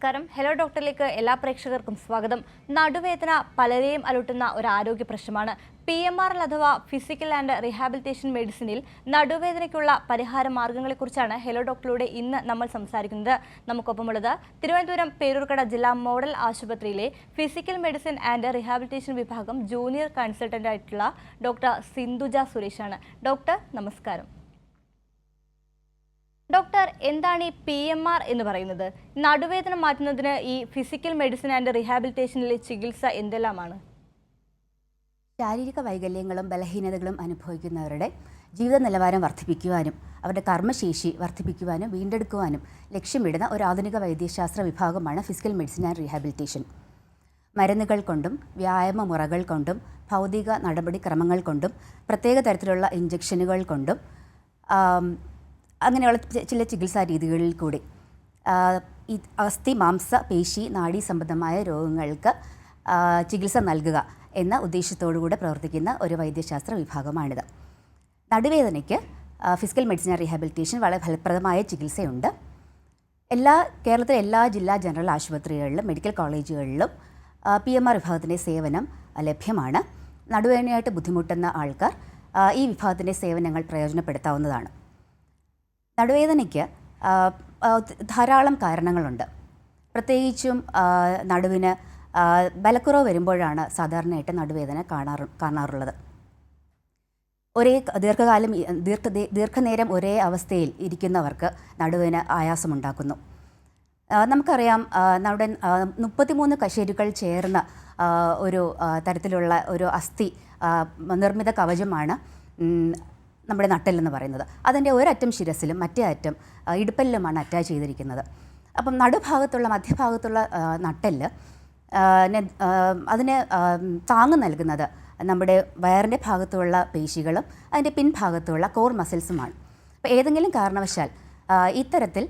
നമസ്കാരം. ഹലോ ഡോക്ടറിലേക്ക് എല്ലാ പ്രേക്ഷകർക്കും സ്വാഗതം. നടുവേദന പലരെയും അലട്ടുന്ന ഒരു ആരോഗ്യ പ്രശ്നമാണ്. PMRL അഥവാ ഫിസിക്കൽ ആൻഡ് റീഹാബിലിറ്റേഷൻ മെഡിസിനിൽ നടുവേദനയ്ക്കുള്ള പരിഹാര മാർഗങ്ങളെക്കുറിച്ചാണ് ഹലോ ഡോക്ടറിലൂടെ ഇന്ന് നമ്മൾ സംസാരിക്കുന്നത്. നമുക്കൊപ്പമുള്ളത് തിരുവനന്തപുരം പേരൂർക്കട ജില്ലാ മോഡൽ ആശുപത്രിയിലെ ഫിസിക്കൽ മെഡിസിൻ ആൻഡ് റീഹാബിലിറ്റേഷൻ വിഭാഗം ജൂനിയർ കൺസൾട്ടന്റ് ആയിട്ടുള്ള ഡോക്ടർ സിന്ധുജ സുരേഷാണ്. ഡോക്ടർ നമസ്കാരം. ഡോക്ടർ, എന്താണ് ഈ PMR എന്ന് പറയുന്നത്? നടുവേദന മാറ്റുന്നതിന് ഈ ഫിസിക്കൽ മെഡിസിൻ ആൻഡ് റീഹാബിലിറ്റേഷനിലെ ചികിത്സ എന്തെല്ലാമാണ്? ശാരീരിക വൈകല്യങ്ങളും ബലഹീനതകളും അനുഭവിക്കുന്നവരുടെ ജീവിത നിലവാരം വർദ്ധിപ്പിക്കുവാനും അവരുടെ കർമ്മശേഷി വർദ്ധിപ്പിക്കുവാനും വീണ്ടെടുക്കുവാനും ലക്ഷ്യമിടുന്ന ഒരു ആധുനിക വൈദ്യശാസ്ത്ര വിഭാഗമാണ് ഫിസിക്കൽ മെഡിസിൻ ആൻഡ് റീഹാബിലിറ്റേഷൻ. മരുന്നുകൾ കൊണ്ടും വ്യായാമ മുറകൾ കൊണ്ടും ഭൗതിക നടപടിക്രമങ്ങൾ കൊണ്ടും പ്രത്യേക തരത്തിലുള്ള ഇഞ്ചക്ഷനുകൾ കൊണ്ടും അങ്ങനെയുള്ള ചില ചികിത്സാ രീതികളിൽ കൂടി ഈ അസ്ഥി മാംസ പേശി നാഡീ സംബന്ധമായ രോഗങ്ങൾക്ക് ചികിത്സ നൽകുക എന്ന ഉദ്ദേശത്തോടുകൂടെ പ്രവർത്തിക്കുന്ന ഒരു വൈദ്യശാസ്ത്ര വിഭാഗമാണിത്. നടുവേദനയ്ക്ക് ഫിസിക്കൽ മെഡിസിൻ ആൻഡ് റീഹാബിലിറ്റേഷൻ വളരെ ഫലപ്രദമായ ചികിത്സയുണ്ട്. കേരളത്തിലെ എല്ലാ ജില്ലാ ജനറൽ ആശുപത്രികളിലും മെഡിക്കൽ കോളേജുകളിലും PMR വിഭാഗത്തിൻ്റെ സേവനം ലഭ്യമാണ്. നടുവേദനയായിട്ട് ബുദ്ധിമുട്ടുന്ന ആൾക്കാർ ഈ വിഭാഗത്തിൻ്റെ സേവനങ്ങൾ പ്രയോജനപ്പെടുത്താവുന്നതാണ്. നടുവേദനയ്ക്ക് ധാരാളം കാരണങ്ങളുണ്ട്. പ്രത്യേകിച്ചും നടുവിന് ബലക്കുറവ് വരുമ്പോഴാണ് സാധാരണയായിട്ട് നടുവേദന കാണാറുള്ളത്. ദീർഘനേരം ഒരേ അവസ്ഥയിൽ ഇരിക്കുന്നവർക്ക് നടുവിന് ആയാസമുണ്ടാക്കുന്നു. നമുക്കറിയാം, നമ്മുടെ 33 കശേരുക്കൾ ചേർന്ന ഒരു തരത്തിലുള്ള ഒരു അസ്ഥി നിർമ്മിത കവചമാണ് നമ്മുടെ നട്ടെല്ലെന്ന് പറയുന്നത്. അതിൻ്റെ ഒരറ്റം ശിരസിലും മറ്റേ അറ്റം ഇടുപ്പലിലുമാണ് അറ്റാച്ച് ചെയ്തിരിക്കുന്നത്. അപ്പം നടുഭാഗത്തുള്ള മധ്യഭാഗത്തുള്ള നട്ടെല്ല് അതിന് താങ്ങ് നൽകുന്നത് നമ്മുടെ വയറിൻ്റെ ഭാഗത്തുള്ള പേശികളും അതിൻ്റെ പിൻഭാഗത്തുള്ള കോർ മസിൽസുമാണ്. അപ്പോൾ ഏതെങ്കിലും കാരണവശാൽ ഇത്തരത്തിൽ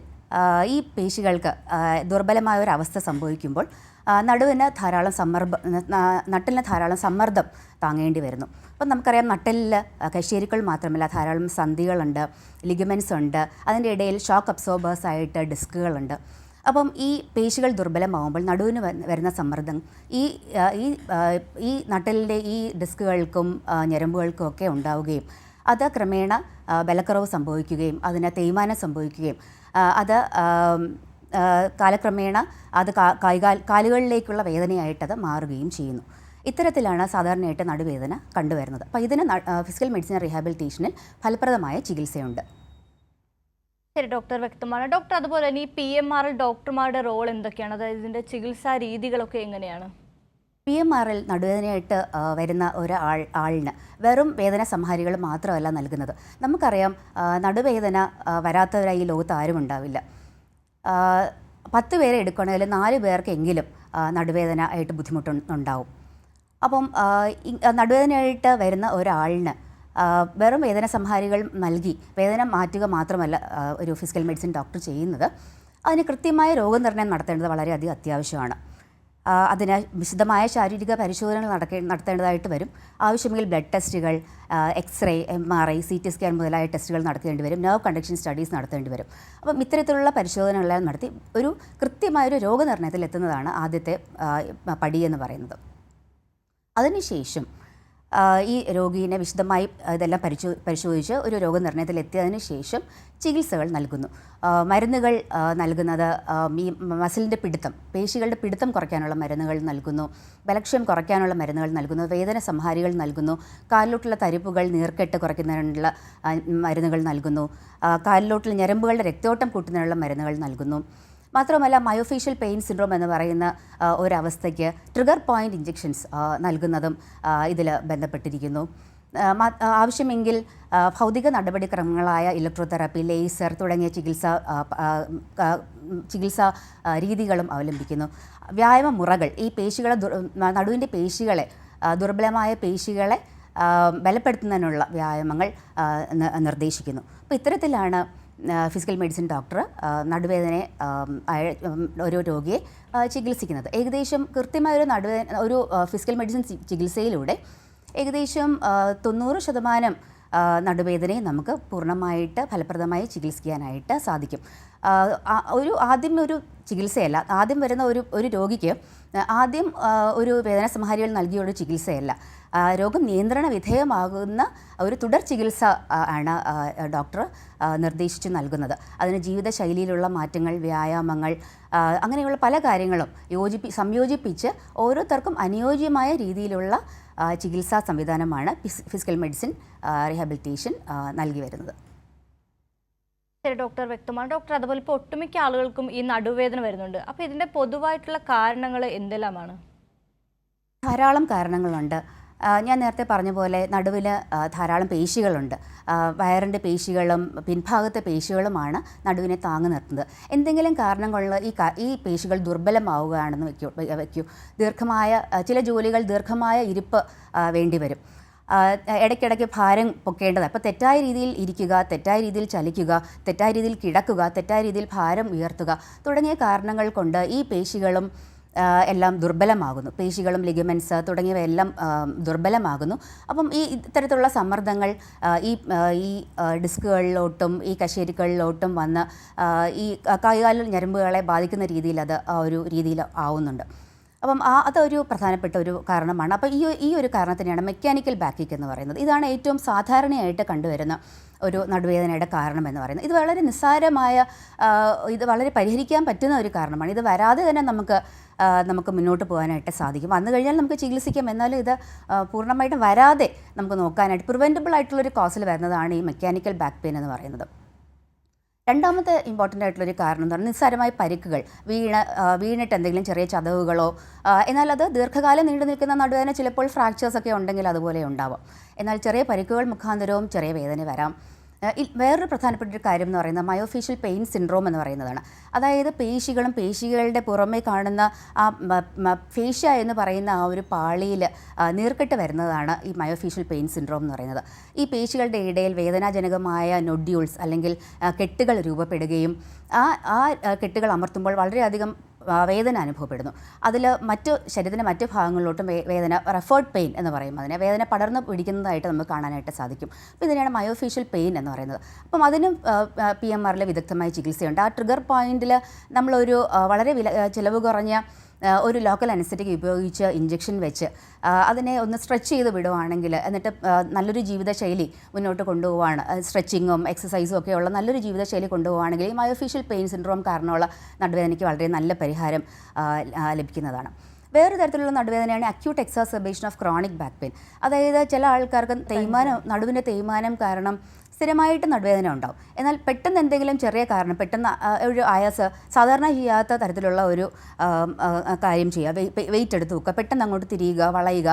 ഈ പേശികൾക്ക് ദുർബലമായ ഒരു അവസ്ഥ സംഭവിക്കുമ്പോൾ നടുവിന് നട്ടെല്ലിന് ധാരാളം സമ്മർദ്ദം താങ്ങേണ്ടി വരുന്നു. അപ്പം നമുക്കറിയാം, നട്ടെല്ലിൽ കശേരുക്കൾ മാത്രമല്ല, ധാരാളം സന്ധികളുണ്ട്, ലിഗമെൻറ്റ്സ് ഉണ്ട്, അതിൻ്റെ ഇടയിൽ ഷോക്ക് അബ്സോർബേഴ്സ് ആയിട്ട് ഡിസ്കുകളുണ്ട്. അപ്പം ഈ പേശികൾ ദുർബലമാകുമ്പോൾ നടുവിന് വരുന്ന സമ്മർദ്ദം ഈ നട്ടെല്ലിൻ്റെ ഈ ഡിസ്കുകൾക്കും ഞരമ്പുകൾക്കും ഒക്കെ ഉണ്ടാവുകയും അത് ക്രമേണ ബലക്കുറവ് സംഭവിക്കുകയും അതിന് തേയ്മാനം സംഭവിക്കുകയും അത് കാലക്രമേണ അത് കാലുകളിലേക്കുള്ള വേദനയായിട്ടത് മാറുകയും ചെയ്യുന്നു. ഇത്തരത്തിലാണ് സാധാരണയായിട്ട് നടുവേദന കണ്ടുവരുന്നത്. അപ്പോൾ ഇതിന് ഫിസിക്കൽ മെഡിസിൻ റീഹാബിലിറ്റേഷനിൽ ഫലപ്രദമായ ചികിത്സയുണ്ട്. ശരി ഡോക്ടർ, വ്യക്തമാണ്. ഡോക്ടർ, അതുപോലെ തന്നെ ഈ PMRൽ ഡോക്ടർമാരുടെ റോൾ എന്തൊക്കെയാണ്? അതായത് ഇതിൻ്റെ ചികിത്സാ രീതികളൊക്കെ എങ്ങനെയാണ്? PMRൽ നടുവേദനയായിട്ട് വരുന്ന ആളിന് വെറും വേദന സംഹാരികൾ മാത്രമല്ല നൽകുന്നത്. നമുക്കറിയാം, നടുവേദന വരാത്തവരായി ഈ ലോകത്ത് ആരും ഉണ്ടാവില്ല. 10 പേരെ എടുക്കണമെങ്കിൽ 4 പേർക്കെങ്കിലും നടുവേദന ആയിട്ട് ബുദ്ധിമുട്ടുണ്ടാവും. അപ്പം നടുവേദനയായിട്ട് വരുന്ന ഒരാളിന് വെറും വേദന സംഹാരികൾ നൽകി വേദന മാറ്റുക മാത്രമല്ല ഒരു ഫിസിക്കൽ മെഡിസിൻ ഡോക്ടർ ചെയ്യുന്നത്. അതിന് കൃത്യമായ രോഗനിർണയം നടത്തേണ്ടത് വളരെയധികം അത്യാവശ്യമാണ്. അതിന് വിശദമായ ശാരീരിക പരിശോധനകൾ നടത്തേണ്ടതായിട്ട് വരും. ആവശ്യമെങ്കിൽ ബ്ലഡ് ടെസ്റ്റുകൾ, എക്സ്റേ, MRI, CT സ്കാൻ മുതലായ ടെസ്റ്റുകൾ നടത്തേണ്ടി വരും. നെർവ് കണ്ടക്ഷൻ സ്റ്റഡീസ് നടത്തേണ്ടി വരും. അപ്പം ഇത്തരത്തിലുള്ള പരിശോധനകളെല്ലാം നടത്തി ഒരു കൃത്യമായൊരു രോഗനിർണയത്തിൽ എത്തുന്നതാണ് ആദ്യത്തെ പടി എന്ന് പറയുന്നത്. അതിനുശേഷം ഈ രോഗീനെ വിശദമായി ഇതെല്ലാം പരിശോധിച്ച് ഒരു രോഗനിർണയത്തിൽ എത്തിയതിനു ശേഷം ചികിത്സകൾ നൽകുന്നു. മരുന്നുകൾ നൽകുന്നത് ഈ മസിലിൻ്റെ പിടുത്തം, പേശികളുടെ പിടുത്തം കുറയ്ക്കാനുള്ള മരുന്നുകൾ നൽകുന്നു, ബലക്ഷയം കുറയ്ക്കാനുള്ള മരുന്നുകൾ നൽകുന്നു, വേദന സംഹാരികൾ നൽകുന്നു, കാലിലോട്ടുള്ള തരിപ്പുകൾ നീർക്കെട്ട് കുറയ്ക്കുന്നതിനുള്ള മരുന്നുകൾ നൽകുന്നു, കാലിലോട്ടുള്ള ഞരമ്പുകളുടെ രക്തയോട്ടം കൂട്ടുന്നതിനുള്ള മരുന്നുകൾ നൽകുന്നു. മാത്രമല്ല, മയോഫേഷ്യൽ പെയിൻ സിൻഡ്രോം എന്ന് പറയുന്ന ഒരവസ്ഥയ്ക്ക് ട്രിഗർ പോയിൻ്റ് ഇഞ്ചെക്ഷൻസ് നൽകുന്നതും ഇതിൽ ബന്ധപ്പെട്ടിരിക്കുന്നു. ആവശ്യമെങ്കിൽ ഭൗതിക നടപടിക്രമങ്ങളായ ഇലക്ട്രോതെറാപ്പി, ലേസർ തുടങ്ങിയ ചികിത്സാ രീതികളും അവലംബിക്കുന്നു. വ്യായാമ മുറകൾ ഈ നടുവിൻ്റെ പേശികളെ ദുർബലമായ പേശികളെ ബലപ്പെടുത്തുന്നതിനുള്ള വ്യായാമങ്ങൾ നിർദ്ദേശിക്കുന്നു. അപ്പോൾ ഇത്തരത്തിലാണ് ഫിസിക്കൽ മെഡിസിൻ ഡോക്ടർ നടുവേദനയെ ഒരു രോഗിയെ ചികിത്സിക്കുന്നത്. ഏകദേശം കൃത്യമായൊരു ഒരു ഫിസിക്കൽ മെഡിസിൻ ചികിത്സയിലൂടെ ഏകദേശം 90% നടുവേദനയെ നമുക്ക് പൂർണ്ണമായിട്ട് ഫലപ്രദമായി ചികിത്സിക്കാനായിട്ട് സാധിക്കും. ആദ്യം ഒരു ചികിത്സയല്ല, ആദ്യം വരുന്ന ഒരു രോഗിക്ക് ആദ്യം ഒരു വേദന സംഹാരികൾ നൽകിയ ഒരു ചികിത്സയല്ല, രോഗം നിയന്ത്രണ വിധേയമാകുന്ന ഒരു തുടർ ചികിത്സ ആണ് ഡോക്ടർ നിർദ്ദേശിച്ച് നൽകുന്നത്. അതിന് ജീവിതശൈലിയിലുള്ള മാറ്റങ്ങൾ, വ്യായാമങ്ങൾ, അങ്ങനെയുള്ള പല കാര്യങ്ങളും സംയോജിപ്പിച്ച് ഓരോരുത്തർക്കും അനുയോജ്യമായ രീതിയിലുള്ള ചികിത്സാ സംവിധാനമാണ് ഫിസിക്കൽ മെഡിസിൻ റീഹാബിലിറ്റേഷൻ നൽകി വരുന്നത്. ശരി ഡോക്ടർ, വ്യക്തമാണ്. ഡോക്ടർ, അതുപോലെ ഇപ്പോൾ ഒട്ടുമിക്ക ആളുകൾക്കും ഈ നടുവേദന വരുന്നുണ്ട്. അപ്പോൾ ഇതിൻ്റെ പൊതുവായിട്ടുള്ള കാരണങ്ങൾ എന്തെല്ലാമാണ്? ധാരാളം കാരണങ്ങളുണ്ട്. ഞാൻ നേരത്തെ പറഞ്ഞ പോലെ നടുവിൽ ധാരാളം പേശികളുണ്ട്. വയറിൻ്റെ പേശികളും പിൻഭാഗത്തെ പേശികളുമാണ് നടുവിനെ താങ്ങി നിർത്തുന്നത്. എന്തെങ്കിലും കാരണം കൊണ്ട് ഈ പേശികൾ ദുർബലമാവുകയാണെന്ന് വയ്ക്കൂ. ചില ജോലികൾ ദീർഘമായ ഇരിപ്പ് വേണ്ടിവരും. ഇടയ്ക്കിടയ്ക്ക് ഭാരം പൊക്കേണ്ടത്. അപ്പോൾ തെറ്റായ രീതിയിൽ ഇരിക്കുക, തെറ്റായ രീതിയിൽ ചലിക്കുക, തെറ്റായ രീതിയിൽ കിടക്കുക, തെറ്റായ രീതിയിൽ ഭാരം ഉയർത്തുക തുടങ്ങിയ കാരണങ്ങൾ കൊണ്ട് ഈ പേശികളും എല്ലാം ദുർബലമാകുന്നു. പേശികളും ലിഗമെൻറ്റ്സ് തുടങ്ങിയവയെല്ലാം ദുർബലമാകുന്നു. അപ്പം ഇത്തരത്തിലുള്ള സമ്മർദ്ദങ്ങൾ ഈ ഡിസ്കുകളിലോട്ടും ഈ കശേരുക്കളിലോട്ടും വന്ന് ഈ കൈകാൽ ഞരമ്പുകളെ ബാധിക്കുന്ന രീതിയിൽ അത് ഒരു രീതിയിൽ ആവുന്നുണ്ട്. അപ്പം അതൊരു പ്രധാനപ്പെട്ട ഒരു കാരണമാണ്. അപ്പോൾ ഈ ഒരു കാരണത്തിനെയാണ് മെക്കാനിക്കൽ ബാക്കിക് എന്ന് പറയുന്നത്. ഇതാണ് ഏറ്റവും സാധാരണയായിട്ട് കണ്ടുവരുന്ന ഒരു നടുവേദനയുടെ കാരണം എന്ന് പറയുന്നത്. ഇത് വളരെ നിസ്സാരമായ, ഇത് വളരെ പരിഹരിക്കാൻ പറ്റുന്ന ഒരു കാരണമാണ്. ഇത് വരാതെ തന്നെ നമുക്ക് മുന്നോട്ട് പോകാനായിട്ട് സാധിക്കും. വന്നു കഴിഞ്ഞാൽ നമുക്ക് ചികിത്സിക്കാം. എന്നാലും ഇത് പൂർണ്ണമായിട്ടും വരാതെ നമുക്ക് നോക്കാനായിട്ട് പ്രിവെൻറ്റബിൾ ആയിട്ടുള്ളൊരു കോസിൽ വരുന്നതാണ് ഈ മെക്കാനിക്കൽ ബാക്ക് പെയിൻ എന്ന് പറയുന്നത്. രണ്ടാമത്തെ ഇമ്പോർട്ടൻ്റ് ആയിട്ടുള്ളൊരു കാരണം എന്ന് പറഞ്ഞാൽ നിസ്സാരമായ പരിക്കുകൾ, വീണിട്ട് എന്തെങ്കിലും ചെറിയ ചതവുകളോ, എന്നാൽ അത് ദീർഘകാലം നീണ്ടു നിൽക്കുന്ന നടുവേദന ചിലപ്പോൾ ഫ്രാക്ചേഴ്സൊക്കെ ഉണ്ടെങ്കിൽ അതുപോലെ ഉണ്ടാവാം. എന്നാൽ ചെറിയ പരിക്കുകൾ മുഖാന്തരവും ചെറിയ വേദന വരാം. വേറൊരു പ്രധാനപ്പെട്ട ഒരു കാര്യം എന്ന് പറയുന്നത് മയോഫേഷ്യൽ പെയിൻ സിൻഡ്രോം എന്ന് പറയുന്നതാണ്. അതായത് പേശികളുടെ പുറമേ കാണുന്ന ഫേഷ്യ എന്ന് പറയുന്ന ആ ഒരു പാളിയിൽ നീർക്കെട്ട് വരുന്നതാണ് ഈ മയോഫേഷ്യൽ പെയിൻ സിൻഡ്രോം എന്ന് പറയുന്നത്. ഈ പേശികളുടെ ഇടയിൽ വേദനാജനകമായ നൊഡ്യൂൾസ് അല്ലെങ്കിൽ കെട്ടുകൾ രൂപപ്പെടുകയും ആ കെട്ടുകൾ അമർത്തുമ്പോൾ വളരെയധികം വേദന അനുഭവപ്പെടുന്നു. അതിൽ ശരീരത്തിൻ്റെ മറ്റ് ഭാഗങ്ങളിലോട്ടും വേദന, റെഫേർഡ് പെയിൻ എന്ന് പറയും, അതിനെ വേദന പടർന്ന് പിടിക്കുന്നതായിട്ട് നമുക്ക് കാണാനായിട്ട് സാധിക്കും. അപ്പോൾ ഇതിനെയാണ് മയോഫേഷ്യൽ പെയിൻ എന്ന് പറയുന്നത്. അപ്പം അതിനും PMRൽ വിദഗ്ധമായ ചികിത്സയുണ്ട്. ആ ട്രിഗർ പോയിന്റിൽ നമ്മളൊരു വളരെ ചിലവ് കുറഞ്ഞ ഒരു ലോക്കൽ അനസ്തെറ്റിക് ഉപയോഗിച്ച് ഇഞ്ചക്ഷൻ വെച്ച് അതിനെ ഒന്ന് സ്ട്രെച്ച് ചെയ്ത് വിടുവാണെങ്കിൽ, എന്നിട്ട് നല്ലൊരു ജീവിതശൈലി മുന്നോട്ട് കൊണ്ടുപോവാണ്, സ്ട്രെച്ചിങ്ങും എക്സസൈസും ഒക്കെയുള്ള നല്ലൊരു ജീവിതശൈലി കൊണ്ടുപോവുകയാണെങ്കിൽ ഈ മയോഫേഷ്യൽ പെയിൻ സിൻഡ്രോം കാരണമുള്ള നടുവേദനയ്ക്ക് വളരെ നല്ല പരിഹാരം ലഭിക്കുന്നതാണ്. വേറെ തരത്തിലുള്ള നടുവേദനയാണ് acute exacerbation of chronic back pain. അതായത് ചില ആൾക്കാർക്ക് നടുവിൻ്റെ തേയ്മാനം കാരണം സ്ഥിരമായിട്ട് നടുവേദന ഉണ്ടാവും. എന്നാൽ പെട്ടെന്ന് എന്തെങ്കിലും ചെറിയ കാരണം, പെട്ടെന്ന് ഒരു സാധാരണ ചെയ്യാത്ത തരത്തിലുള്ള ഒരു കാര്യം ചെയ്യുക, വെയിറ്റ് എടുത്ത് വെക്കുക, പെട്ടെന്ന് അങ്ങോട്ട് തിരിയുക, വളയുക,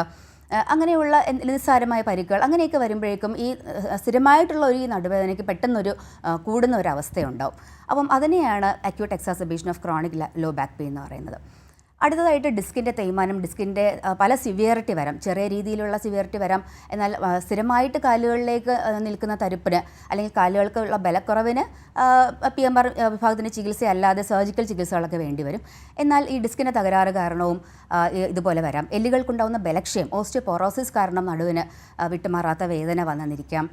അങ്ങനെയുള്ള നിസ്സാരമായ പരിക്കുകൾ അങ്ങനെയൊക്കെ വരുമ്പോഴേക്കും ഈ സ്ഥിരമായിട്ടുള്ള ഈ നടുവേദനയ്ക്ക് പെട്ടെന്നൊരു കൂടുന്ന ഒരു അവസ്ഥയുണ്ടാവും. അപ്പം അതിനെയാണ് acute exacerbation of chronic low back pain എന്ന് പറയുന്നത്. അടുത്തതായിട്ട് ഡിസ്കിൻ്റെ തേയ്മാനം, ഡിസ്കിൻ്റെ പല സിവിയറിറ്റി വരാം, ചെറിയ രീതിയിലുള്ള സിവിയറിറ്റി വരാം. എന്നാൽ സ്ഥിരമായിട്ട് കാലുകളിലേക്ക് നിൽക്കുന്ന തരിപ്പിന് അല്ലെങ്കിൽ കാലുകൾക്കുള്ള ബലക്കുറവിന് PMR വിഭാഗത്തിൻ്റെ ചികിത്സയല്ലാതെ സർജിക്കൽ ചികിത്സകളൊക്കെ വേണ്ടിവരും. എന്നാൽ ഈ ഡിസ്കിൻ്റെ തകരാറ് കാരണവും ഇതുപോലെ വരാം. എല്ലുകൾക്കുണ്ടാകുന്ന ബലക്ഷയം, ഓസ്റ്റിയോപോറോസിസ് കാരണം നടുവിന് വിട്ടുമാറാത്ത വേദന വന്നെന്നിരിക്കാം.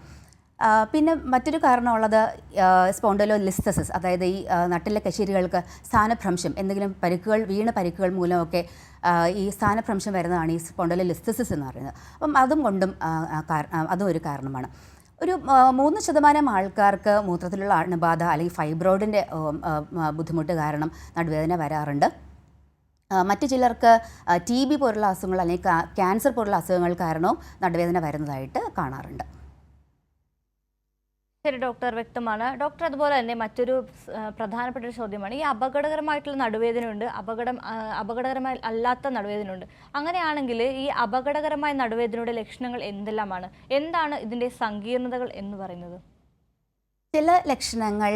പിന്നെ മറ്റൊരു കാരണമുള്ളത് സ്പോണ്ടലോലിസ്തസിസ്, അതായത് ഈ നട്ടിലെ കശേരുകൾക്ക് സ്ഥാനഭ്രംശം, എന്തെങ്കിലും പരിക്കുകൾ മൂലമൊക്കെ ഈ സ്ഥാനഭ്രംശം വരുന്നതാണ് ഈ സ്പോണ്ടലോലിസ്തസിസ് എന്ന് പറയുന്നത്. അപ്പം അതും ഒരു കാരണമാണ്. ഒരു 3% ആൾക്കാർക്ക് മൂത്രത്തിലുള്ള അണുബാധ അല്ലെങ്കിൽ ഫൈബ്രോയിഡിൻ്റെ ബുദ്ധിമുട്ട് കാരണം നടുവേദന വരാറുണ്ട്. മറ്റു ചിലർക്ക് TB പോലുള്ള അസുഖങ്ങൾ അല്ലെങ്കിൽ ക്യാൻസർ പോലുള്ള അസുഖങ്ങൾ കാരണവും നടുവേദന വരുന്നതായിട്ട് കാണാറുണ്ട്. ശരി ഡോക്ടർ, വ്യക്തമാണ്. ഡോക്ടർ, അതുപോലെ തന്നെ മറ്റൊരു പ്രധാനപ്പെട്ട ഒരു ചോദ്യമാണ്, ഈ അപകടകരമായിട്ടുള്ള നടുവേദനയുണ്ട്, അപകടകരമായി അല്ലാത്ത നടുവേദനയുണ്ട്. അങ്ങനെയാണെങ്കിൽ ഈ അപകടകരമായ നടുവേദനയുടെ ലക്ഷണങ്ങൾ എന്തെല്ലാമാണ്? എന്താണ് ഇതിൻ്റെ സങ്കീർണതകൾ എന്ന് പറയുന്നത്? ചില ലക്ഷണങ്ങൾ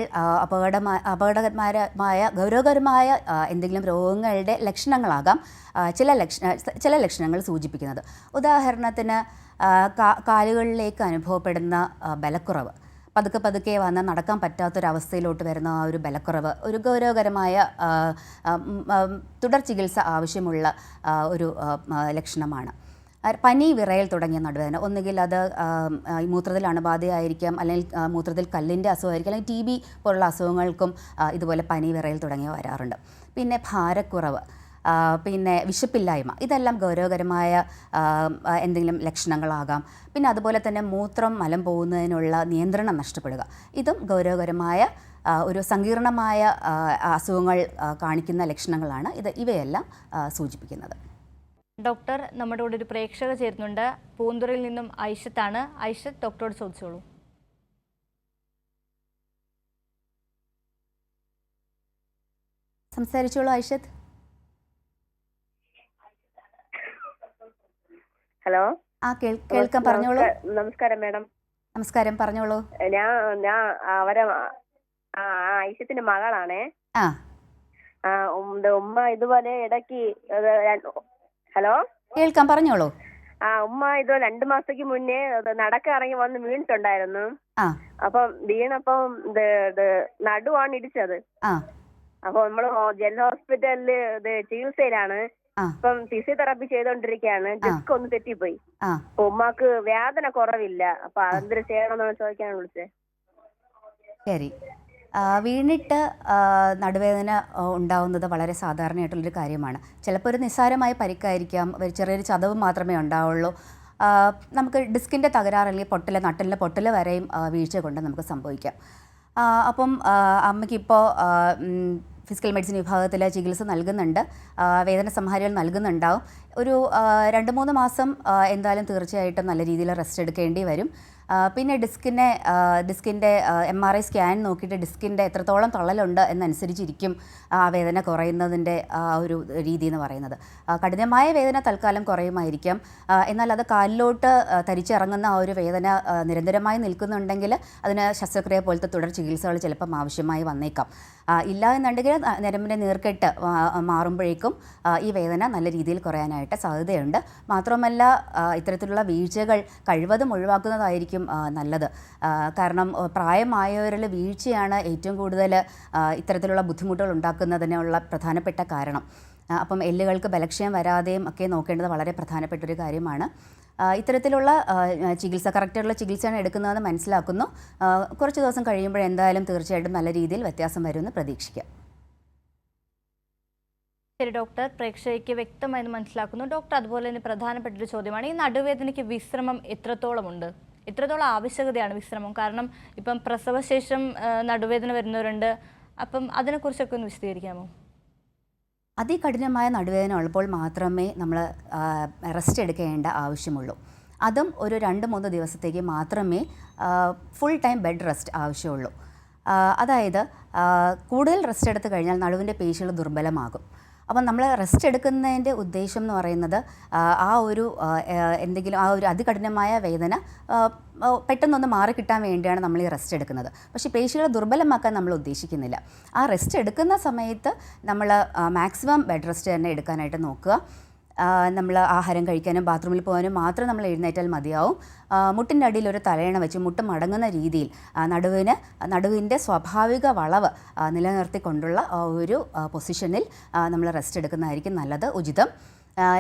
അപകടകരമായ ഗൗരവകരമായ എന്തെങ്കിലും രോഗങ്ങളുടെ ലക്ഷണങ്ങളാകാം ചില ലക്ഷണങ്ങൾ സൂചിപ്പിക്കുന്നത്. ഉദാഹരണത്തിന് കാലുകളിലേക്ക് അനുഭവപ്പെടുന്ന ബലക്കുറവ്, പതുക്കെ വന്ന് നടക്കാൻ പറ്റാത്തൊരവസ്ഥയിലോട്ട് വരുന്ന ആ ഒരു ബലക്കുറവ് ഒരു ഗൗരവകരമായ തുടർ ചികിത്സ ആവശ്യമുള്ള ഒരു ലക്ഷണമാണ്. പനി, വിറയൽ തുടങ്ങിയ നടുവേദന, ഒന്നുകിൽ അത് മൂത്രത്തിൽ അണുബാധയായിരിക്കാം, അല്ലെങ്കിൽ മൂത്രത്തിൽ കല്ലിൻ്റെ അസുഖമായിരിക്കും, അല്ലെങ്കിൽ TB പോലുള്ള അസുഖങ്ങൾക്കും ഇതുപോലെ പനി, വിറയൽ തുടങ്ങിയവ വരാറുണ്ട്. പിന്നെ ഭാരക്കുറവ്, പിന്നെ വിശപ്പില്ലായ്മ, ഇതെല്ലാം ഗൗരവകരമായ എന്തെങ്കിലും ലക്ഷണങ്ങളാകാം. പിന്നെ അതുപോലെ തന്നെ മൂത്രം, മലം പോകുന്നതിനുള്ള നിയന്ത്രണം നഷ്ടപ്പെടുക, ഇതും ഗൗരവകരമായ ഒരു സങ്കീർണമായ അസുഖങ്ങൾ കാണിക്കുന്ന ലക്ഷണങ്ങളാണ് ഇവയെല്ലാം സൂചിപ്പിക്കുന്നത്. ഡോക്ടർ, നമ്മുടെ കൂടെ ഒരു പ്രേക്ഷക ചേരുന്നുണ്ട്. പൂന്തുറയിൽ നിന്നും ഐഷത്താണ്. ഐഷത്ത്, ഡോക്ടറോട് ചോദിച്ചോളൂ. സംസാരിച്ചോളൂ ഐഷത്ത്. ഹലോ. കേൾക്കാം, പറഞ്ഞോളൂ. നമസ്കാരം മാഡം. നമസ്കാരം, പറഞ്ഞോളൂ. ഞാൻ അവരെ ഐഷത്തിന്റെ മകളാണേ. ഉമ്മ ഇതുപോലെ ഇടയ്ക്ക് ഹലോ, കേൾക്കാം, പറഞ്ഞോളൂ. ഉമ്മ ഇത് 2 മാസത്തേക്ക് മുന്നേ നടക്ക ഇറങ്ങി വന്ന് വീണിട്ടുണ്ടായിരുന്നു. അപ്പം വീണപ്പം നടുവാണ് ഇടിച്ചത്. അപ്പൊ നമ്മള് ജനറൽ ഹോസ്പിറ്റലില് ചികിത്സയിലാണ്. ഇപ്പം ഫിസിയോതെറാപ്പി ചെയ്തോണ്ടിരിക്കുകയാണ്. ഡിസ്ക് ഒന്ന് തെറ്റിപ്പോയി. ഉമ്മാക്ക് വേദന കുറവില്ല. അപ്പൊ അതെന്തൊരു ചെയ്യണമെന്ന് ചോദിക്കാൻ വിളിച്ചേ. ശരി. വീണിട്ട് നടുവേദന ഉണ്ടാവുന്നത് വളരെ സാധാരണയായിട്ടുള്ളൊരു കാര്യമാണ്. ചിലപ്പോൾ ഒരു നിസ്സാരമായ പരിക്കായിരിക്കാം, ചെറിയൊരു ചതവ് മാത്രമേ ഉണ്ടാവുള്ളൂ. നമുക്ക് ഡിസ്കിൻ്റെ തകരാറ്, അല്ലെങ്കിൽ നട്ടലിൻ്റെ പൊട്ടൽ വരെയും വീഴ്ച കൊണ്ട് നമുക്ക് സംഭവിക്കാം. അപ്പം അമ്മയ്ക്കിപ്പോൾ ഫിസിക്കൽ മെഡിസിൻ വിഭാഗത്തിൽ ചികിത്സ നൽകുന്നുണ്ട്, വേദന സംഹാരികൾ നൽകുന്നുണ്ടാവും. ഒരു 2-3 മാസം എന്തായാലും തീർച്ചയായിട്ടും നല്ല രീതിയിൽ റെസ്റ്റ് എടുക്കേണ്ടി വരും. പിന്നെ ഡിസ്കിൻ്റെ MRI സ്കാൻ നോക്കിയിട്ട് ഡിസ്കിൻ്റെ എത്രത്തോളം തള്ളലുണ്ട് എന്നനുസരിച്ചിരിക്കും വേദന കുറയുന്നതിൻ്റെ ഒരു രീതി എന്ന് പറയുന്നത്. കഠിനമായ വേദന തൽക്കാലം കുറയുമായിരിക്കാം. എന്നാൽ അത് കാലിലോട്ട് തരിച്ചിറങ്ങുന്ന ആ ഒരു വേദന നിരന്തരമായി നിൽക്കുന്നുണ്ടെങ്കിൽ അതിന് ശസ്ത്രക്രിയ പോലത്തെ തുടർ ചികിത്സകൾ ചിലപ്പം ആവശ്യമായി വന്നേക്കാം. ഇല്ല എന്നുണ്ടെങ്കിൽ ഞരമ്പിൻ്റെ നീർക്കെട്ട് മാറുമ്പോഴേക്കും ഈ വേദന നല്ല രീതിയിൽ കുറയാനായിട്ട് സാധ്യതയുണ്ട്. മാത്രമല്ല ഇത്തരത്തിലുള്ള വീഴ്ചകൾ കഴിവതും ഒഴിവാക്കുന്നതായിരിക്കും നല്ലത്. കാരണം പ്രായമായവരിൽ വീഴ്ചയാണ് ഏറ്റവും കൂടുതൽ ഇത്തരത്തിലുള്ള ബുദ്ധിമുട്ടുകൾ ഉണ്ടാക്കുന്നതിനുള്ള പ്രധാനപ്പെട്ട കാരണം. അപ്പം എല്ലുകൾക്ക് ബലക്ഷയം വരാതെയും ഒക്കെ നോക്കേണ്ടത് വളരെ പ്രധാനപ്പെട്ടൊരു കാര്യമാണ്. ഇത്തരത്തിലുള്ള കറക്റ്റായിട്ടുള്ള ചികിത്സയാണ് എടുക്കുന്നതെന്ന് മനസ്സിലാക്കുന്നു. കുറച്ച് ദിവസം കഴിയുമ്പോൾ എന്തായാലും തീർച്ചയായിട്ടും നല്ല രീതിയിൽ വ്യത്യാസം വരുമെന്ന് പ്രതീക്ഷിക്കാം. ശരി ഡോക്ടർ, പ്രേക്ഷകയ്ക്ക് വ്യക്തമായി മനസ്സിലാക്കുന്നു. ഡോക്ടർ, അതുപോലെ തന്നെ പ്രധാനപ്പെട്ടൊരു ചോദ്യമാണ്, ഈ നടുവേദനയ്ക്ക് വിശ്രമം എത്രത്തോളമുണ്ട്? എത്രത്തോളം ആവശ്യകതയാണ് വിശ്രമം? കാരണം ഇപ്പം പ്രസവശേഷം നടുവേദന വരുന്നവരുണ്ട്. അപ്പം അതിനെക്കുറിച്ചൊക്കെ ഒന്ന് വിശദീകരിക്കാമോ? അതികഠിനമായ നടുവേദന ഉള്ളപ്പോൾ മാത്രമേ നമ്മൾ റെസ്റ്റ് എടുക്കേണ്ട ആവശ്യമുള്ളൂ. അതും ഒരു 2-3 ദിവസത്തേക്ക് മാത്രമേ ഫുൾ ടൈം ബെഡ് റെസ്റ്റ് ആവശ്യമുള്ളൂ. അതായത് കൂടുതൽ റെസ്റ്റ് എടുത്തു കഴിഞ്ഞാൽ നടുവിൻ്റെ പേശികൾ ദുർബലമാകും. അപ്പം നമ്മൾ റെസ്റ്റ് എടുക്കുന്നതിൻ്റെ ഉദ്ദേശം എന്ന് പറയുന്നത് ആ ഒരു അതികഠിനമായ വേദന പെട്ടെന്നൊന്ന് മാറിക്കിട്ടാൻ വേണ്ടിയാണ് നമ്മൾ ഈ റെസ്റ്റ് എടുക്കുന്നത്. പക്ഷേ പേശികളെ ദുർബലമാക്കാൻ നമ്മൾ ഉദ്ദേശിക്കുന്നില്ല. ആ റെസ്റ്റ് എടുക്കുന്ന സമയത്ത് നമ്മൾ മാക്സിമം ബെഡ് റെസ്റ്റ് തന്നെ എടുക്കാനായിട്ട് നോക്കുക. നമ്മൾ ആഹാരം കഴിക്കാനും ബാത്റൂമിൽ പോകാനും മാത്രം നമ്മൾ എഴുന്നേറ്റാൽ മതിയാവും. മുട്ടിൻ്റെ അടിയിൽ ഒരു തലയണ വെച്ച് മുട്ട് മടങ്ങുന്ന രീതിയിൽ നടുവിൻ്റെ സ്വാഭാവിക വളവ് നിലനിർത്തിക്കൊണ്ടുള്ള ഒരു പൊസിഷനിൽ നമ്മൾ റെസ്റ്റ് എടുക്കുന്നതായിരിക്കും നല്ലത്, ഉചിതം.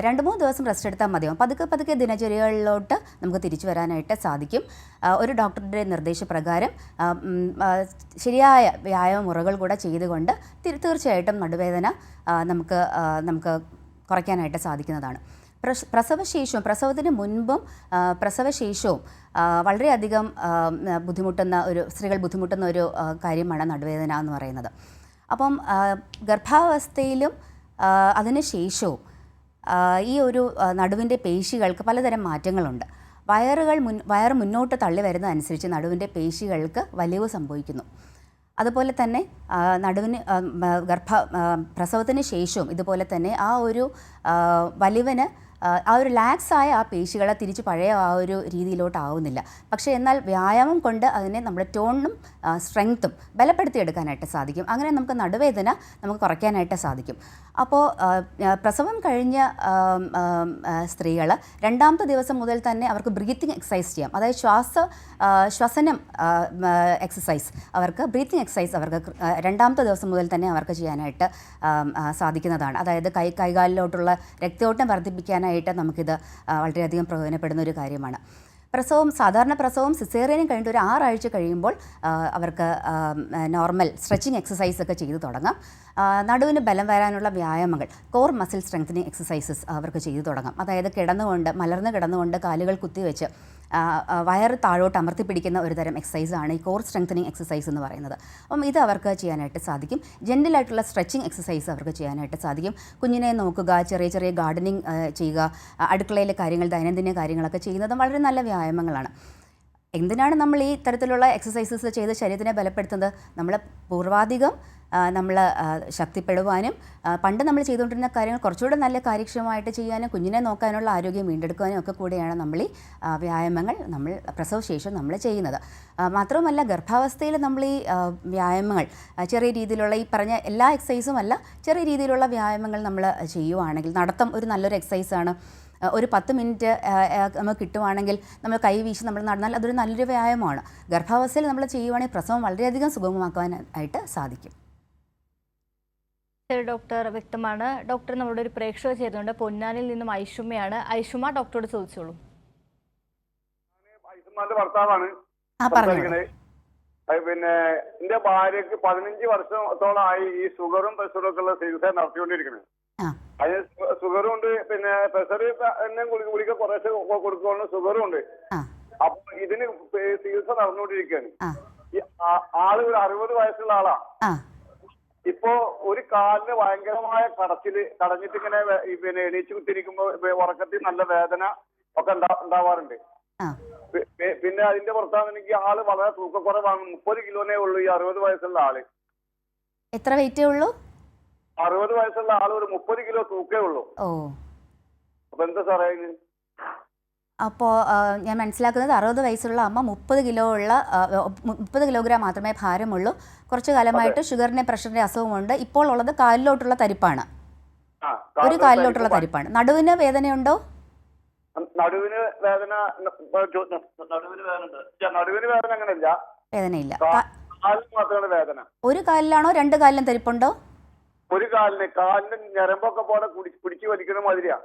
2-3 ദിവസം റെസ്റ്റ് എടുത്താൽ മതിയാവും. പതുക്കെ ദിനചര്യകളിലോട്ട് നമുക്ക് തിരിച്ചു വരാനായിട്ട് സാധിക്കും. ഒരു ഡോക്ടറുടെ നിർദ്ദേശപ്രകാരം ശരിയായ വ്യായാമ മുറകൾ കൂടെ ചെയ്തുകൊണ്ട് തീർച്ചയായിട്ടും നടുവേദന നമുക്ക് കുറയ്ക്കാനായിട്ട് സാധിക്കുന്നതാണ്. പ്രസവത്തിന് മുൻപും പ്രസവശേഷവും വളരെയധികം സ്ത്രീകൾ ബുദ്ധിമുട്ടുന്ന ഒരു കാര്യമാണ് നടുവേദന എന്ന് പറയുന്നത്. അപ്പം ഗർഭാവസ്ഥയിലും അതിന് ശേഷവും ഈ ഒരു നടുവിൻ്റെ പേശികൾക്ക് പലതരം മാറ്റങ്ങളുണ്ട്. വയറ് മുന്നോട്ട് തള്ളി വരുന്നതനുസരിച്ച് നടുവിൻ്റെ പേശികൾക്ക് വലിവ് സംഭവിക്കുന്നു. അതുപോലെ തന്നെ പ്രസവത്തിന് ശേഷവും ഇതുപോലെ തന്നെ ആ ഒരു വലിവിന് ആ ഒരു ലാക്സായ ആ പേശികളെ തിരിച്ച് പഴയ ആ ഒരു രീതിയിലോട്ടാവുന്നില്ല. പക്ഷേ എന്നാൽ വ്യായാമം കൊണ്ട് അതിനെ നമ്മുടെ ടോണും സ്ട്രെങ്ത്തും ബലപ്പെടുത്തിയെടുക്കാനായിട്ട് സാധിക്കും. അങ്ങനെ നമുക്ക് നടുവേദന നമുക്ക് കുറയ്ക്കാനായിട്ട് സാധിക്കും. അപ്പോൾ പ്രസവം കഴിഞ്ഞ സ്ത്രീകൾ 2ാമത്തെ ദിവസം മുതൽ തന്നെ അവർക്ക് ബ്രീത്തിങ് എക്സസൈസ് ചെയ്യാം. അതായത് ശ്വസനം എക്സസൈസ് ബ്രീത്തിങ് എക്സസൈസ് അവർക്ക് 2ാമത്തെ ദിവസം മുതൽ തന്നെ അവർക്ക് ചെയ്യാനായിട്ട് സാധിക്കുന്നതാണ്. അതായത് കൈകാലിലോട്ടുള്ള രക്തയോട്ടം വർദ്ധിപ്പിക്കാനായിട്ട് മാറ്റാനായിട്ട് നമുക്കിത് വളരെയധികം പ്രയോജനപ്പെടുന്ന ഒരു കാര്യമാണ്. സാധാരണ പ്രസവം സിസേറിയനും കഴിഞ്ഞിട്ട് ഒരു 6 ആഴ്ച കഴിയുമ്പോൾ അവർക്ക് നോർമൽ സ്ട്രെച്ചിങ് എക്സസൈസ് ഒക്കെ ചെയ്തു തുടങ്ങാം. നടുവിന് ബലം വരാനുള്ള വ്യായാമങ്ങൾ, കോർ മസിൽ സ്ട്രെങ്തനിങ് എക്സസൈസസ് അവർക്ക് ചെയ്തു തുടങ്ങാം. അതായത് മലർന്ന് കിടന്നുകൊണ്ട് കാലുകൾ കുത്തിവെച്ച് വയറ് താഴോട്ട് അമർത്തിപ്പിടിക്കുന്ന ഒരു തരം എക്സസൈസാണ് ഈ കോർ സ്ട്രെങ്തനിങ് എക്സസൈസ് എന്ന് പറയുന്നത്. അപ്പം ഇത് അവർക്ക് ചെയ്യാനായിട്ട് സാധിക്കും. ജെൻറ്റിലായിട്ടുള്ള സ്ട്രെച്ചിങ് എക്സസൈസ് അവർക്ക് ചെയ്യാനായിട്ട് സാധിക്കും. കുഞ്ഞിനെ നോക്കുക, ചെറിയ ചെറിയ ഗാർഡനിങ് ചെയ്യുക, അടുക്കളയിലെ കാര്യങ്ങൾ, ദൈനംദിന കാര്യങ്ങളൊക്കെ ചെയ്യുന്നതും വളരെ നല്ല വ്യായാമങ്ങളാണ്. എന്തിനാണ് നമ്മൾ ഈ തരത്തിലുള്ള എക്സസൈസസ് ചെയ്ത് ശരീരത്തിനെ ബലപ്പെടുത്തുന്നത്? നമ്മൾ പൂർവാധികം നമ്മൾ ശക്തിപ്പെടുവാനും പണ്ട് നമ്മൾ ചെയ്തുകൊണ്ടിരുന്ന കാര്യങ്ങൾ കുറച്ചുകൂടെ നല്ല കാര്യക്ഷമമായിട്ട് ചെയ്യാനും കുഞ്ഞിനെ നോക്കാനുള്ള ആരോഗ്യം വീണ്ടെടുക്കാനും ഒക്കെ കൂടെയാണ് നമ്മൾ ഈ വ്യായാമങ്ങൾ പ്രസവശേഷം നമ്മൾ ചെയ്യുന്നത്. മാത്രവുമല്ല ഗർഭാവസ്ഥയിൽ നമ്മൾ ഈ വ്യായാമങ്ങൾ ചെറിയ രീതിയിലുള്ള ഈ പറഞ്ഞ എല്ലാ എക്സസൈസും അല്ല, ചെറിയ രീതിയിലുള്ള വ്യായാമങ്ങൾ നമ്മൾ ചെയ്യുവാണെങ്കിൽ, നടത്തം ഒരു നല്ലൊരു എക്സസൈസാണ്. ഒരു 10 മിനിറ്റ് നമുക്ക് കിട്ടുവാണെങ്കിൽ നമ്മൾ കൈ വീശി നമ്മൾ നടന്നാൽ അതൊരു നല്ലൊരു വ്യായാമമാണ്. ഗർഭാവസ്ഥയിൽ നമ്മൾ ചെയ്യുവാണെങ്കിൽ പ്രസവം വളരെയധികം സുഗമമാക്കാനായിട്ട് സാധിക്കും. ശരി ഡോക്ടർ, വ്യക്തമാണ്. ഡോക്ടർ നമ്മുടെ ഒരു പ്രേക്ഷകർ ചെയ്തുകൊണ്ട് പൊന്നാനിൽ നിന്നും ഐഷുമയാണ്. ഐഷുമ ഡോക്ടറോട് ചോദിച്ചോളൂ. ഐഷുമാന്റെ ഭർത്താവാണ് പിന്നെ എന്റെ ഭാര്യക്ക് 15 വർഷത്തോളമായി ഈ ഷുഗറും പ്രഷറും ഒക്കെ ഉള്ള ചികിത്സ നടത്തിക്കൊണ്ടിരിക്കുന്നത്. അതിന് ഷുഗറും ഉണ്ട്, പിന്നെ പ്രഷർ എന്നെ ഗുളിക കുറേശ്ശെ കൊടുക്കുകൊണ്ട് ഷുഗറും ഉണ്ട്. അപ്പൊ ഇതിന് ചികിത്സ നടന്നുകൊണ്ടിരിക്കുകയാണ്. ഈ ആള് ഒരു 60 വയസ്സുള്ള ആളാ. ഇപ്പോ ഒരു കാലിന് ഭയങ്കരമായ കടഞ്ഞിട്ട് ഇങ്ങനെ പിന്നെ എണീച്ചു കുത്തിരിക്കുമ്പോ ഉറക്കത്തിൽ നല്ല വേദന ഒക്കെ ഉണ്ടാവാറുണ്ട്. പിന്നെ അതിന്റെ പുറത്താണ് എനിക്ക് ആള് വളരെ തൂക്കക്കുറവാണ്. 30 കിലോനേ ഉള്ളൂ ഈ 60 വയസ്സുള്ള ആള്. എത്ര വെയിറ്റേ ഉള്ളൂ? 60 വയസ്സുള്ള ആള് ഒരു 30 കിലോ തൂക്കേ ഉള്ളൂ. അപ്പൊ എന്താ സാറേ? അപ്പോൾ ഞാൻ മനസ്സിലാക്കുന്നത് 60 വയസ്സുള്ള അമ്മ 30 കിലോഗ്രാം മാത്രമേ ഭാരമുള്ളൂ. കുറച്ചു കാലമായിട്ട് ഷുഗറിന്റെ പ്രഷറിന്റെ അസുഖമുണ്ട്. ഇപ്പോൾ ഉള്ളത് കാലിലോട്ടുള്ള തരിപ്പാണ്. ഒരു കാലിലോട്ടുള്ള തരിപ്പാണ്. നടുവിന് വേദനയുണ്ടോ? നടുവിന് വേദന അങ്ങനെയില്ല. വേദനയില്ല. മാത്രമാണ് വേദന. ഒരു കാലിലാണോ 2 കാലിലും തരിപ്പുണ്ടോ? ഒരു കാലിന് ഞരമ്പൊക്കെ പോലെ പിടിച്ചു വലിക്കുന്ന മാതിരിയാ.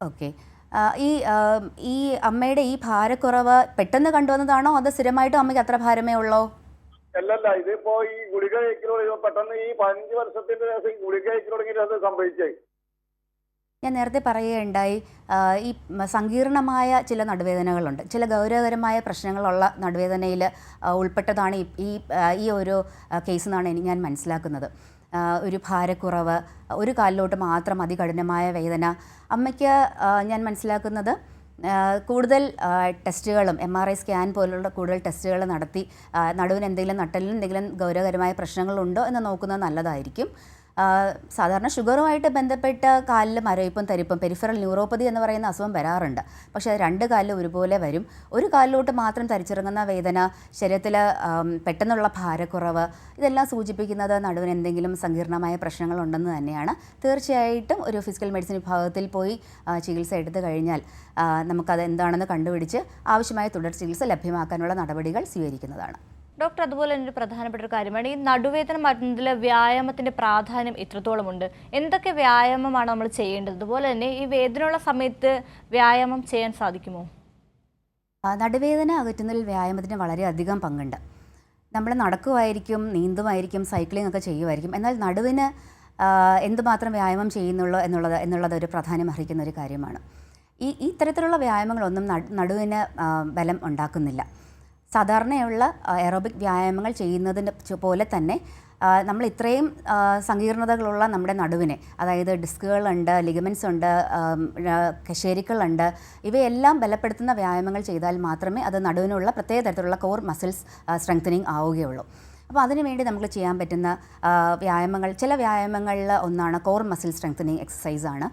ഓക്കെ. ഈ അമ്മയുടെ ഈ ഭാരക്കുറവ് പെട്ടെന്ന് കണ്ടുവന്നതാണോ അതോ സ്ഥിരമായിട്ടും അമ്മയ്ക്ക് അത്ര ഭാരമേ ഉള്ളോ? അല്ലല്ല, ഇതിപ്പോ ഈ ഗുളിക കഴിക്കലോ പെട്ടെന്ന് ഈ 15 വർഷത്തിന്റെ ശേഷം ഈ ഗുളിക കഴിക്കൽ തുടങ്ങിയിട്ട് അത് സംഭവിച്ചേ. ഞാൻ നേരത്തെ പറയുകയുണ്ടായി, ഈ സങ്കീർണമായ ചില നടുവേദനകളുണ്ട്. ചില ഗൗരവകരമായ പ്രശ്നങ്ങളുള്ള നടുവേദനയിൽ ഉൾപ്പെട്ടതാണ് ഈ ഒരു കേസ് എന്നാണ് ഞാൻ മനസ്സിലാക്കുന്നത്. ഒരു ഭാരക്കുറവ്, ഒരു കാലിലോട്ട് മാത്രം അതികഠിനമായ വേദന. അമ്മയ്ക്ക് ഞാൻ മനസ്സിലാക്കുന്നത് കൂടുതൽ ടെസ്റ്റുകളും MRI സ്കാൻ പോലുള്ള കൂടുതൽ ടെസ്റ്റുകൾ നടത്തി നടുവിന് എന്തെങ്കിലും നട്ടലിന് എന്തെങ്കിലും ഗൗരവകരമായ പ്രശ്നങ്ങളുണ്ടോ എന്ന് നോക്കുന്നത് നല്ലതായിരിക്കും. സാധാരണ ഷുഗറുമായിട്ട് ബന്ധപ്പെട്ട് കാലിൽ മരവിപ്പും തരിപ്പും പെരിഫറൽ ന്യൂറോപ്പതി എന്ന് പറയുന്ന അസുഖം വരാറുണ്ട്. പക്ഷേ അത് 2 കാലിലും ഒരുപോലെ വരും. ഒരു കാലിലോട്ട് മാത്രം തരിച്ചിറങ്ങുന്ന വേദന, ശരീരത്തിൽ പെട്ടെന്നുള്ള ഭാരക്കുറവ്, ഇതെല്ലാം സൂചിപ്പിക്കുന്നത് നടുവിന് എന്തെങ്കിലും സങ്കീർണമായ പ്രശ്നങ്ങളുണ്ടെന്ന് തന്നെയാണ്. തീർച്ചയായിട്ടും ഒരു ഫിസിക്കൽ മെഡിസിൻ വിഭാഗത്തിൽ പോയി ചികിത്സ എടുത്തു കഴിഞ്ഞാൽ നമുക്കത് എന്താണെന്ന് കണ്ടുപിടിച്ച് ആവശ്യമായ തുടർ ചികിത്സ ലഭ്യമാക്കാനുള്ള നടപടികൾ സ്വീകരിക്കുന്നതാണ്. ഡോക്ടർ, അതുപോലെ തന്നെ ഒരു പ്രധാനപ്പെട്ട ഒരു കാര്യമാണ് ഈ നടുവേദന മാറ്റുന്നതിൽ വ്യായാമത്തിന്റെ പ്രാധാന്യം എത്രത്തോളമുണ്ട്? എന്തൊക്കെ വ്യായാമമാണ് നമ്മൾ ചെയ്യേണ്ടത്? അതുപോലെ തന്നെ ഈ വേദനയുള്ള സമയത്ത് വ്യായാമം ചെയ്യാൻ സാധിക്കുമോ? നടുവേദന അകറ്റുന്നതിൽ വ്യായാമത്തിന് വളരെയധികം പങ്കുണ്ട്. നമ്മൾ നടക്കുമായിരിക്കും, നീന്തുമായിരിക്കും, സൈക്ലിംഗ് ഒക്കെ ചെയ്യുമായിരിക്കും. എന്നാൽ നടുവിന് എന്തുമാത്രം വ്യായാമം ചെയ്യുന്നുള്ളൂ എന്നുള്ളത് ഒരു പ്രാധാന്യം അർഹിക്കുന്ന ഒരു കാര്യമാണ്. ഇത്തരത്തിലുള്ള വ്യായാമങ്ങളൊന്നും നടുവിന് ബലം ഉണ്ടാക്കുന്നില്ല. സാധാരണയുള്ള എറോബിക് വ്യായാമങ്ങൾ ചെയ്യുന്നതിന് പോലെ തന്നെ നമ്മൾ ഇത്രയും സങ്കീർണതകളുള്ള നമ്മുടെ നടുവിനെ, അതായത് ഡിസ്കുകളുണ്ട്, ലിഗമെൻറ്റ്സ് ഉണ്ട്, കശേരിക്കളുണ്ട്, ഇവയെല്ലാം ബലപ്പെടുത്തുന്ന വ്യായാമങ്ങൾ ചെയ്താൽ മാത്രമേ അത് നടുവിനുള്ള പ്രത്യേക തരത്തിലുള്ള കോർ മസിൽസ് സ്ട്രെങ്തനിങ് ആവുകയുള്ളൂ. അപ്പോൾ അതിനുവേണ്ടി നമുക്ക് ചെയ്യാൻ പറ്റുന്ന വ്യായാമങ്ങൾ, ചില വ്യായാമങ്ങളിൽ ഒന്നാണ് കോർ മസിൽ സ്ട്രെങ്തനിങ് എക്സസൈസാണ്.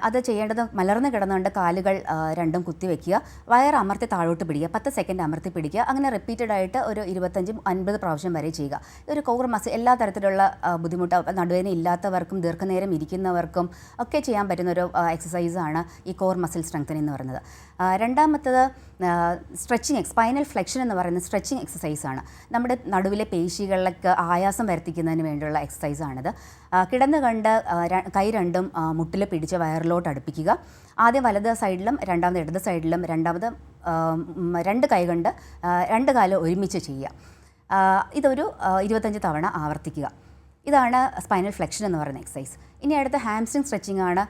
അത് ചെയ്യേണ്ടത് മലർന്ന് കിടന്നുകൊണ്ട് കാലുകൾ രണ്ടും കുത്തിവെക്കുക, വയർ അമർത്തി താഴോട്ട് പിടിക്കുക, 10 സെക്കൻഡ് അമർത്തി പിടിക്കുക. അങ്ങനെ റിപ്പീറ്റഡ് ആയിട്ട് ഒരു 25-50 പ്രാവശ്യം വരെ ചെയ്യുക. ഒരു കോർ മസിൽ എല്ലാ തരത്തിലുള്ള ബുദ്ധിമുട്ട് നടുവേദന ഇല്ലാത്തവർക്കും ദീർഘനേരം ഇരിക്കുന്നവർക്കും ഒക്കെ ചെയ്യാൻ പറ്റുന്ന ഒരു എക്സസൈസാണ് ഈ കോർ മസിൽ സ്ട്രെങ്തനിങ് എന്ന് പറയുന്നത്. രണ്ടാമത്തത് സ്ട്രെച്ചിങ്, സ്പൈനൽ ഫ്ലെക്ഷൻ എന്ന് പറയുന്ന സ്ട്രെച്ചിങ് എക്സസൈസാണ്. നമ്മുടെ നടുവിലെ പേശികളിലേക്ക് ആയാസം വരുത്തിക്കുന്നതിന് വേണ്ടിയുള്ള എക്സസൈസാണിത്. കിടന്നു കണ്ട് കൈ രണ്ടും മുട്ടിൽ പിടിച്ച് വയറിലോട്ട് അടുപ്പിക്കുക. ആദ്യം വലത് സൈഡിലും രണ്ടാമത് ഇടത് സൈഡിലും, രണ്ടാമത് 2 കൈ കൊണ്ട് 2 കാലും ഒരുമിച്ച് ചെയ്യുക. ഇതൊരു 25 തവണ ആവർത്തിക്കുക. ഇതാണ് സ്പൈനൽ ഫ്ലെക്ഷൻ എന്ന് പറയുന്ന എക്സസൈസ്. ഇനി അടുത്ത ഹാംസ്ട്രിങ് സ്ട്രെച്ചിങ് ആണ്.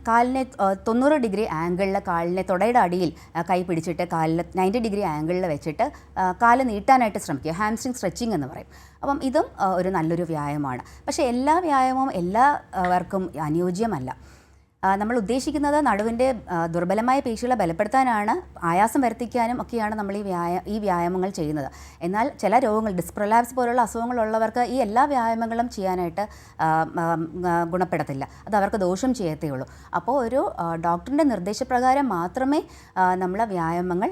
കാലിനെ 90 ഡിഗ്രി ആംഗിളിൽ കാലിനെ തുടയുടെ അടിയിൽ കൈ പിടിച്ചിട്ട് കാലിൽ 90 ഡിഗ്രി ആംഗിളിൽ വെച്ചിട്ട് കാല് നീട്ടാനായിട്ട് ശ്രമിക്കുക. ഹാംസ്ട്രിങ് സ്ട്രെച്ചിങ് എന്ന് പറയും. അപ്പം ഇതും ഒരു നല്ലൊരു വ്യായാമമാണ്. പക്ഷേ എല്ലാ വ്യായാമവും എല്ലാവർക്കും അനുയോജ്യമല്ല. നമ്മൾ ഉദ്ദേശിക്കുന്നത് നടുവിൻ്റെ ദുർബലമായ പേശികളെ ബലപ്പെടുത്താനാണ്, ആയാസം വരുത്തിക്കാനും ഒക്കെയാണ് നമ്മൾ ഈ വ്യായാമങ്ങൾ ചെയ്യുന്നത്. എന്നാൽ ചില രോഗങ്ങൾ, ഡിസ്പ്രൊലാപ്സ് പോലുള്ള അസുഖങ്ങളുള്ളവർക്ക് ഈ എല്ലാ വ്യായാമങ്ങളും ചെയ്യാനായിട്ട് ഗുണപ്പെടത്തില്ല. അത് അവർക്ക് ദോഷം ചെയ്യത്തേ ഉള്ളൂ. അപ്പോൾ ഒരു ഡോക്ടറിൻ്റെ നിർദ്ദേശപ്രകാരം മാത്രമേ നമ്മൾ വ്യായാമങ്ങൾ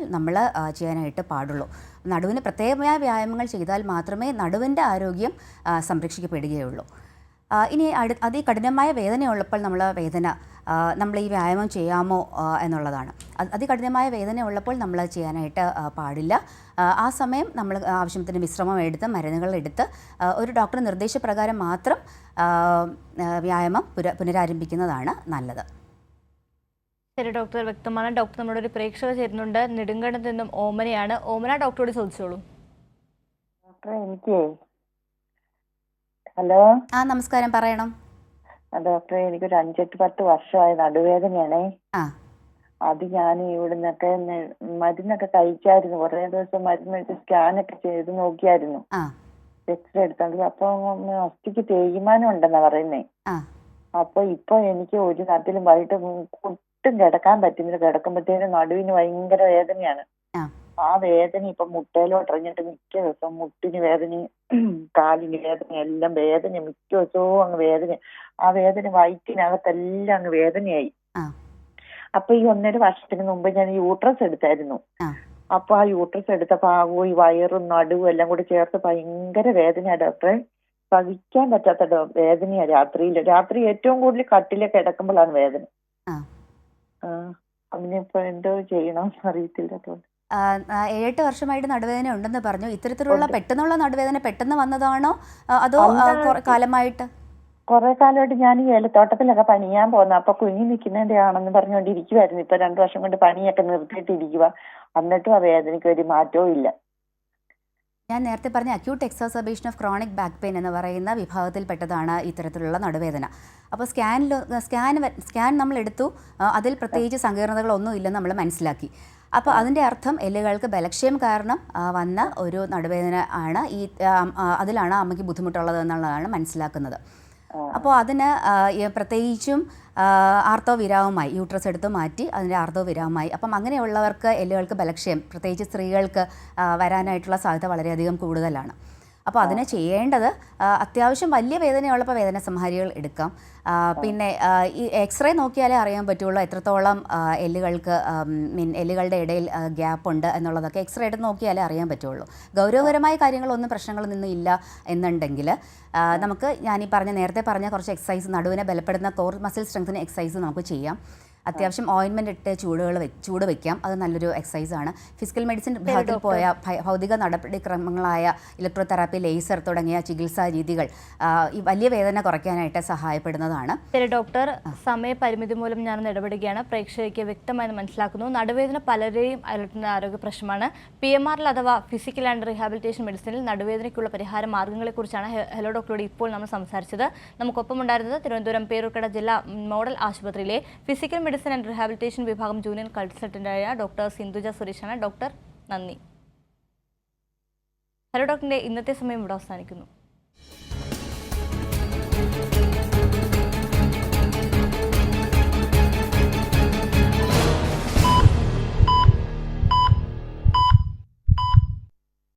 ചെയ്യാനായിട്ട് പാടുള്ളൂ. നടുവിന് പ്രത്യേകമായ വ്യായാമങ്ങൾ ചെയ്താൽ മാത്രമേ നടുവിൻ്റെ ആരോഗ്യം സംരക്ഷിക്കപ്പെടുകയുള്ളൂ. ഇനി അതികഠിനമായ വേദനയുള്ളപ്പോൾ നമ്മൾ ഈ വ്യായാമം ചെയ്യാമോ എന്നുള്ളതാണ്. അതികഠിനമായ വേദന ഉള്ളപ്പോൾ നമ്മൾ ചെയ്യാനായിട്ട് പാടില്ല. ആ സമയം നമ്മൾ ആവശ്യത്തിന് വിശ്രമം എടുത്ത് മരുന്നുകൾ എടുത്ത് ഒരു ഡോക്ടർ നിർദ്ദേശപ്രകാരം മാത്രം വ്യായാമം പുനരാരംഭിക്കുന്നതാണ് നല്ലത്. ശരി ഡോക്ടർ, വ്യക്തമാണ്. ഡോക്ടർ നമ്മുടെ ഒരു പ്രേക്ഷകർ ചേരുന്നുണ്ട്. നെടുങ്കണ്ടത്ത് നിന്നും ഓമനയാണ്. ഓമന, ഡോക്ടറോട് ചോദിച്ചോളൂ. ഡോക്ടറെ, എനിക്ക് ഹലോ. നമസ്കാരം, പറയണം. ഡോക്ടറെ, എനിക്കൊരു 5-10 വർഷമായി നടുവേദനയാണേ. അത് ഞാൻ ഇവിടുന്നൊക്കെ മരുന്നൊക്കെ കഴിച്ചായിരുന്നു. കുറേ ദിവസം മരുന്ന് കഴിച്ച് സ്കാനൊക്കെ ചെയ്ത് നോക്കിയായിരുന്നു, എക്സ്റേ എടുത്തെങ്കിൽ. അപ്പൊ അസ്ഥിക്ക് തേയ്മാനം ഉണ്ടെന്നാ പറയുന്നേ. അപ്പൊ ഇപ്പൊ എനിക്ക് ഒരു നാട്ടിലും വൈകിട്ട് ഒട്ടും കിടക്കാൻ പറ്റുന്നില്ല. കിടക്കുമ്പോഴത്തേനും നടുവിന് ഭയങ്കര വേദനയാണ്. ആ വേദന ഇപ്പൊ മുട്ടയിലോട്ട് ഇറങ്ങിയിട്ട് മിക്ക ദിവസം മുട്ടിന് വേദന, കാലിന് വേദന, എല്ലാം വേദന. മിക്ക ദിവസവും അങ്ങ് വേദന. ആ വേദന വയറ്റിനകത്തെല്ലാം അങ്ങ് വേദനയായി. അപ്പൊ ഈ 1.5 വർഷത്തിന് മുമ്പ് ഞാൻ യൂട്രസ് എടുത്തായിരുന്നു. അപ്പൊ ആ യൂട്രസ് എടുത്തപ്പോ ഈ വയറും നടുവും എല്ലാം കൂടി ചേർത്ത് ഭയങ്കര വേദനയാ ഡോക്ടറെ. സഹിക്കാൻ പറ്റാത്ത വേദനയാ. രാത്രി ഏറ്റവും കൂടുതൽ കട്ടിലൊക്കെ കിടക്കുമ്പോഴാണ് വേദന. അതിനിപ്പോ എന്തോ ചെയ്യണം അറിയത്തില്ല. 7-8 വർഷമായിട്ട് നടുവേദന ഉണ്ടെന്ന് പറഞ്ഞു. ഇത്തരത്തിലുള്ള പെട്ടെന്നുള്ള നടുവേദന പെട്ടെന്ന് വന്നതാണോ അതോ കാലമായിട്ട്? കുറെ കാലമായിട്ട് ഞാൻ ഈ ഏലത്തോട്ടത്തിലൊക്കെ പണിയാൻ പോകുന്ന, അപ്പൊ കുഞ്ഞി നിൽക്കുന്നതിന്റെ ആണെന്ന് പറഞ്ഞുകൊണ്ടിരിക്കുവായിരുന്നു. ഇപ്പൊ 2 വർഷം കൊണ്ട് പണിയൊക്കെ നിർത്തിയിട്ടിരിക്കുക. എന്നിട്ടും ആ വേദനയ്ക്ക് ഒരു മാറ്റവും ഇല്ല. ഞാൻ നേരത്തെ പറഞ്ഞ acute exacerbation of chronic back pain എന്ന് പറയുന്ന വിഭാഗത്തിൽപ്പെട്ടതാണ് ഇത്തരത്തിലുള്ള നടുവേദന. അപ്പോൾ സ്കാൻ നമ്മൾ എടുത്തു. അതിൽ പ്രത്യേകിച്ച് സങ്കീർണതകളൊന്നും ഇല്ലെന്ന് നമ്മൾ മനസ്സിലാക്കി. അപ്പോൾ അതിൻ്റെ അർത്ഥം എല്ലുകൾക്ക് ബലക്ഷയം കാരണം വന്ന ഒരു നടുവേദന ആണ്. അതിലാണ് അമ്മയ്ക്ക് ബുദ്ധിമുട്ടുള്ളത് എന്നുള്ളതാണ് മനസ്സിലാക്കുന്നത്. അപ്പോൾ അതിന് പ്രത്യേകിച്ചും ആർത്തവവിരാമമായി യൂട്രസ് എടുത്ത് മാറ്റി അതിൻ്റെ ആർത്തവവിരാമമായി. അപ്പം അങ്ങനെയുള്ളവർക്ക് എല്ലുകൾക്ക് ബലക്ഷയം, പ്രത്യേകിച്ച് സ്ത്രീകൾക്ക് വരാനായിട്ടുള്ള സാധ്യത വളരെയധികം കൂടുതലാണ്. അപ്പോൾ അതിന് ചെയ്യേണ്ടത് അത്യാവശ്യം വലിയ വേദനയുള്ളപ്പോൾ വേദന സംഹാരികൾ എടുക്കാം. പിന്നെ ഈ എക്സ്റേ നോക്കിയാലേ അറിയാൻ പറ്റുള്ളൂ എത്രത്തോളം എല്ലുകളുടെ ഇടയിൽ ഗ്യാപ്പ് ഉണ്ട് എന്നുള്ളതൊക്കെ എക്സ്റേ എടുത്ത് നോക്കിയാലേ അറിയാൻ പറ്റുള്ളൂ. ഗൗരവകരമായ കാര്യങ്ങളൊന്നും പ്രശ്നങ്ങളൊന്നും ഇല്ല എന്നുണ്ടെങ്കിൽ നമുക്ക് നേരത്തെ പറഞ്ഞ കുറച്ച് എക്സസൈസ്, നടുവിനെ ബലപ്പെടുന്ന കോർ മസിൽ സ്ട്രെങ്തനിങ് എക്സസൈസ് നമുക്ക് ചെയ്യാം. അത്യാവശ്യം ഓയിൻമെൻറ്റ് ഇട്ട് ചൂട് വയ്ക്കാം. അത് നല്ലൊരു എക്സസൈസാണ്. ഫിസിക്കൽ മെഡിസിൻ വിഭാഗത്തിൽ പോയ ഭൗതിക നടപടിക്രമങ്ങളായ ഇലക്ട്രോതെറാപ്പി, ലേസർ തുടങ്ങിയ ചികിത്സാ രീതികൾ ഈ വലിയ വേദന കുറയ്ക്കാനായിട്ട് സഹായപ്പെടുന്നതാണ്. ശരി ഡോക്ടർ, സമയപരിമിതി മൂലം ഞാനൊന്ന് ഇടപെടുകയാണ്. പ്രേക്ഷകർക്ക് വ്യക്തമായി മനസ്സിലാക്കുന്നു, നടുവേദന പലരെയും അലട്ടുന്ന ആരോഗ്യ പ്രശ്നമാണ്. PMRL അഥവാ ഫിസിക്കൽ ആൻഡ് റീഹാബിലിറ്റേഷൻ മെഡിസിനിൽ നടുവേദനയ്ക്കുള്ള പരിഹാര മാർഗ്ഗങ്ങളെക്കുറിച്ചാണ് ഹലോ ഡോക്ടറോട് ഇപ്പോൾ നമ്മൾ സംസാരിച്ചത്. നമുക്കൊപ്പം ഉണ്ടായിരുന്നത് തിരുവനന്തപുരം പേരൂർക്കട ജില്ലാ മോഡൽ ആശുപത്രിയിലെ ഫിസിക്കൽ മെഡിസിൻ ആൻഡ് റീഹാബിലിറ്റേഷൻ വിഭാഗം ജൂനിയർ കൺസൾട്ടന്റായ ഡോക്ടർ സിന്ധുജ സുരേഷാണ്. ഡോക്ടർ, നന്ദി. ഹലോ ഡോക്ടറിന്റെ ഇന്നത്തെ സമയം ഇവിടെ അവസാനിക്കുന്നു.